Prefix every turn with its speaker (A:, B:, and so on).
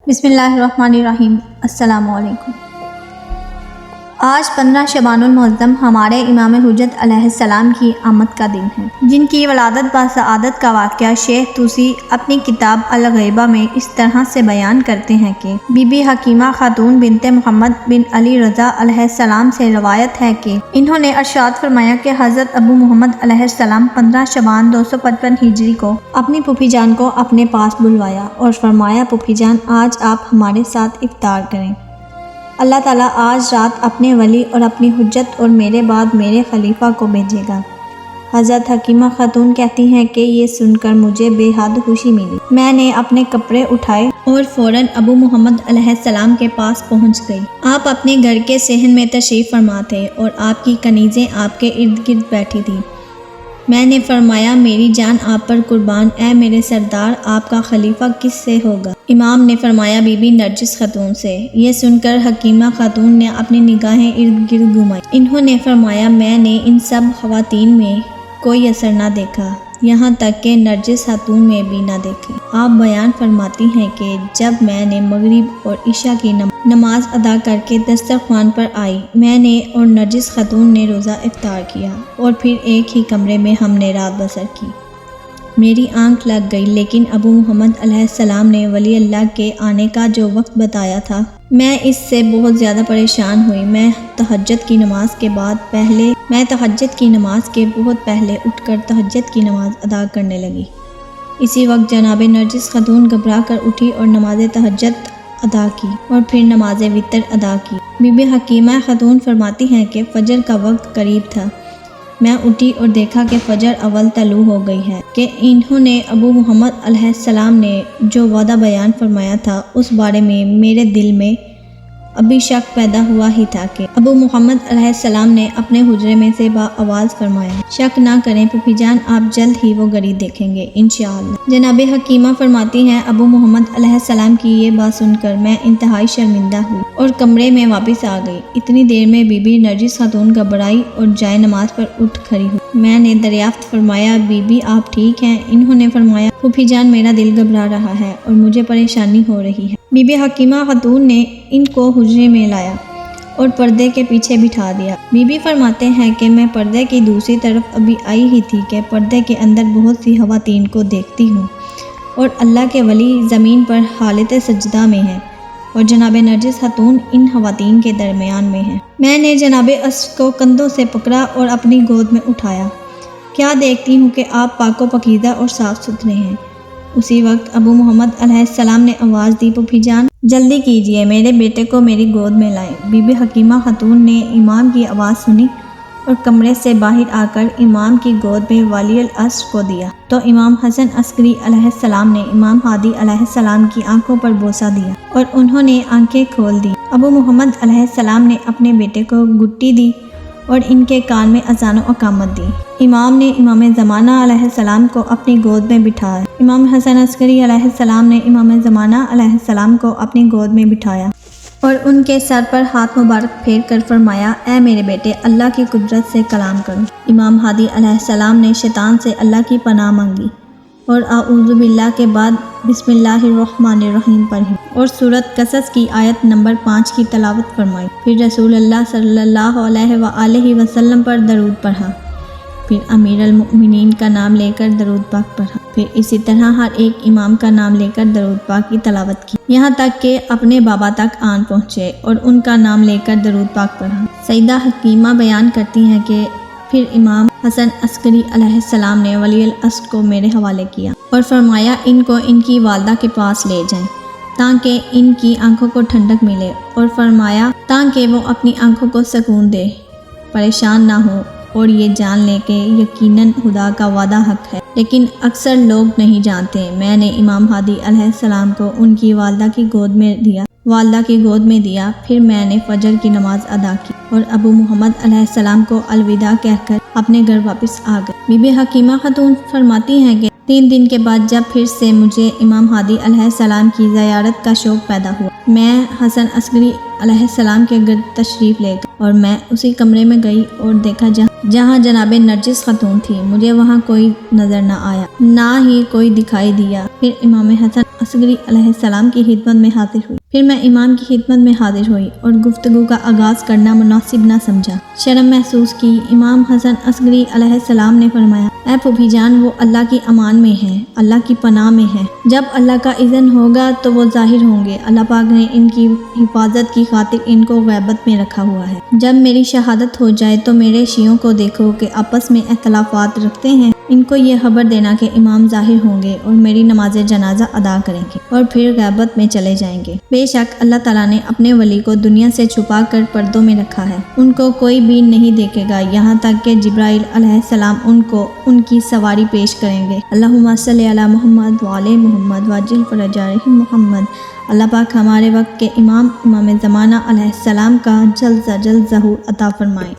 A: بسم اللہ الرحمن الرحیم۔ السلام علیکم۔ آج 15 شعبان المعظم ہمارے امام حجت علیہ السلام کی آمد کا دن ہے، جن کی ولادت بسعادت کا واقعہ شیخ طوسی اپنی کتاب الغیبہ میں اس طرح سے بیان کرتے ہیں کہ بی بی حکیمہ خاتون بنت محمد بن علی رضا علیہ السلام سے روایت ہے کہ انہوں نے ارشاد فرمایا کہ حضرت ابو محمد علیہ السلام 15 شعبان 255 ہجری کو اپنی پھوپھی جان کو اپنے پاس بلوایا اور فرمایا، پھوپھی جان آج آپ ہمارے ساتھ افطار کریں۔ اللہ تعالیٰ آج رات اپنے ولی اور اپنی حجت اور میرے بعد میرے خلیفہ کو بھیجے گا۔ حضرت حکیمہ خاتون کہتی ہیں کہ یہ سن کر مجھے بے حد خوشی ملی۔ میں نے اپنے کپڑے اٹھائے اور فوراً ابو محمد علیہ السلام کے پاس پہنچ گئی۔ آپ اپنے گھر کے صحن میں تشریف فرما تھے اور آپ کی کنیزیں آپ کے ارد گرد بیٹھی تھیں۔ میں نے فرمایا، میری جان آپ پر قربان، اے میرے سردار، آپ کا خلیفہ کس سے ہوگا؟ امام نے فرمایا، بی بی نرجس خاتون سے۔ یہ سن کر حکیمہ خاتون نے اپنی نگاہیں ارد گرد گھمائی۔ انہوں نے فرمایا، میں نے ان سب خواتین میں کوئی اثر نہ دیکھا، یہاں تک کہ نرجس خاتون میں بھی نہ دیکھی۔ آپ بیان فرماتی ہیں کہ جب میں نے مغرب اور عشاء کی نماز ادا کر کے دسترخوان پر آئی، میں نے اور نرجس خاتون نے روزہ افطار کیا اور پھر ایک ہی کمرے میں ہم نے رات بسر کی۔ میری آنکھ لگ گئی، لیکن ابو محمد علیہ السلام نے ولی اللہ کے آنے کا جو وقت بتایا تھا، میں اس سے بہت زیادہ پریشان ہوئی۔ میں تہجد کی نماز کے بہت پہلے اٹھ کر تہجد کی نماز ادا کرنے لگی۔ اسی وقت جناب نرجس خاتون گھبرا کر اٹھی اور نماز تہجد ادا کی اور پھر نماز وتر ادا کی۔ بی بی حکیمہ خاتون فرماتی ہیں کہ فجر کا وقت قریب تھا۔ میں اٹھی اور دیکھا کہ فجر اول طلوع ہو گئی ہے، کہ انہوں نے ابو محمد علیہ السلام نے جو وعدہ بیان فرمایا تھا اس بارے میں میرے دل میں ابھی شک پیدا ہوا ہی تھا کہ ابو محمد علیہ السلام نے اپنے حجرے میں سے آواز فرمایا، شک نہ کریں پھوپھی جان، آپ جلد ہی وہ گھڑی دیکھیں گے انشاءاللہ۔ جناب حکیمہ فرماتی ہیں، ابو محمد علیہ السلام کی یہ بات سن کر میں انتہائی شرمندہ ہوئی اور کمرے میں واپس آ گئی۔ اتنی دیر میں بی بی نرجس خاتون گھبرائی اور جائے نماز پر اٹھ کھڑی ہوئی۔ میں نے دریافت فرمایا، بی بی آپ ٹھیک ہیں؟ انہوں نے فرمایا، پھوپھی جان میرا دل گھبرا رہا ہے اور مجھے پریشانی ہو رہی ہے۔ بی بی حکیمہ خاتون نے ان کو حجرے میں لایا اور پردے کے پیچھے بٹھا دیا۔ بی بی فرماتے ہیں کہ میں پردے کی دوسری طرف ابھی آئی ہی تھی کہ پردے کے اندر بہت سی خواتین کو دیکھتی ہوں اور اللہ کے ولی زمین پر حالت سجدہ میں ہیں اور جناب نرجس خاتون ان خواتین کے درمیان میں ہیں۔ میں نے جناب اسد کو کندھوں سے پکڑا اور اپنی گود میں اٹھایا۔ کیا دیکھتی ہوں کہ آپ پاک و پاکیزہ اور صاف ستھرے ہیں۔ اسی وقت ابو محمد علیہ السلام نے آواز دی، پھوپھی جان جلدی کیجیے، میرے بیٹے کو میری گود میں لائیں۔ بی بی حکیمہ خاتون نے امام کی آواز سنی اور کمرے سے باہر آ کر امام کی گود میں ولی العصر کو دیا تو امام حسن عسکری علیہ السلام نے امام ہادی علیہ السلام کی آنکھوں پر بوسہ دیا اور انہوں نے آنکھیں کھول دی۔ ابو محمد علیہ السلام نے اپنے بیٹے کو گٹی دی اور ان کے کان میں اذان و اقامت دی۔ امام نے امام زمانہ علیہ السلام کو اپنی گود میں بٹھایا۔ امام حسن عسکری علیہ السلام نے امام زمانہ علیہ السلام کو اپنی گود میں بٹھایا اور ان کے سر پر ہاتھ مبارک پھیر کر فرمایا، اے میرے بیٹے، اللہ کی قدرت سے کلام کرو۔ امام ہادی علیہ السلام نے شیطان سے اللہ کی پناہ مانگی اور اعوذ باللہ کے بعد بسم اللہ الرحمن الرحیم پڑھی اور سورۃ قصص کی آیت نمبر 5 کی تلاوت فرمائی۔ پھر رسول اللہ صلی اللہ علیہ وآلہ وسلم پر درود پڑھا، پھر امیر المؤمنین کا نام لے کر درود پاک پڑھا، پھر اسی طرح ہر ایک امام کا نام لے کر درود پاک کی تلاوت کی، یہاں تک کہ اپنے بابا تک آن پہنچے اور ان کا نام لے کر درود پاک پڑھا۔ سیدہ حکیمہ بیان کرتی ہیں کہ پھر امام حسن عسکری علیہ السلام نے ولی العصر کو میرے حوالے کیا اور فرمایا، ان کو ان کی والدہ کے پاس لے جائیں تاکہ ان کی آنکھوں کو ٹھنڈک ملے، اور فرمایا تاکہ وہ اپنی آنکھوں کو سکون دے، پریشان نہ ہو اور یہ جان لے کہ یقیناً خدا کا وعدہ حق ہے، لیکن اکثر لوگ نہیں جانتے۔ میں نے امام ہادی علیہ السلام کو ان کی والدہ کی گود میں دیا، پھر میں نے فجر کی نماز ادا کی اور ابو محمد علیہ السلام کو الوداع کہہ کر اپنے گھر واپس آ گئے۔ بی بی حکیمہ خاتون فرماتی ہیں کہ 3 دن کے بعد جب پھر سے مجھے امام ہادی علیہ السلام کی زیارت کا شوق پیدا ہوا، میں حسن عسکری علیہ السلام کے گھر تشریف لے گئی اور میں اسی کمرے میں گئی اور دیکھا جہاں جناب نرجس خاتون تھی، مجھے وہاں کوئی نظر نہ آیا، نہ ہی کوئی دکھائی دیا۔ پھر امام حسن عسکری علیہ السلام کی خدمت میں حاضر ہوئی۔ پھر میں امام کی خدمت میں حاضر ہوئی اور گفتگو کا آغاز کرنا مناسب نہ سمجھا، شرم محسوس کی۔ امام حسن عسکری علیہ السلام نے فرمایا، اے پھوپھی جان، وہ اللہ کی امان میں ہے، اللہ کی پناہ میں ہے، جب اللہ کا اذن ہوگا تو وہ ظاہر ہوں گے۔ اللہ پاک نے ان کی حفاظت کی خاطر ان کو غیبت میں رکھا ہوا ہے۔ جب میری شہادت ہو جائے تو میرے شیعوں کو دیکھو کہ آپس میں اختلافات رکھتے ہیں، ان کو یہ خبر دینا کہ امام ظاہر ہوں گے اور میری نماز جنازہ ادا کریں گے اور پھر غیبت میں چلے جائیں گے۔ بے شک اللہ تعالیٰ نے اپنے ولی کو دنیا سے چھپا کر پردوں میں رکھا ہے، ان کو کوئی بھی نہیں دیکھے گا یہاں تک کہ جبرائیل علیہ السلام ان کو ان کی سواری پیش کریں گے۔ اللہم صلی علی محمد وعلی محمد وعجل فرجہ محمد۔ اللہ پاک ہمارے وقت کے امام زمانہ علیہ السلام کا جلد از جلد ظہور عطا فرمائے۔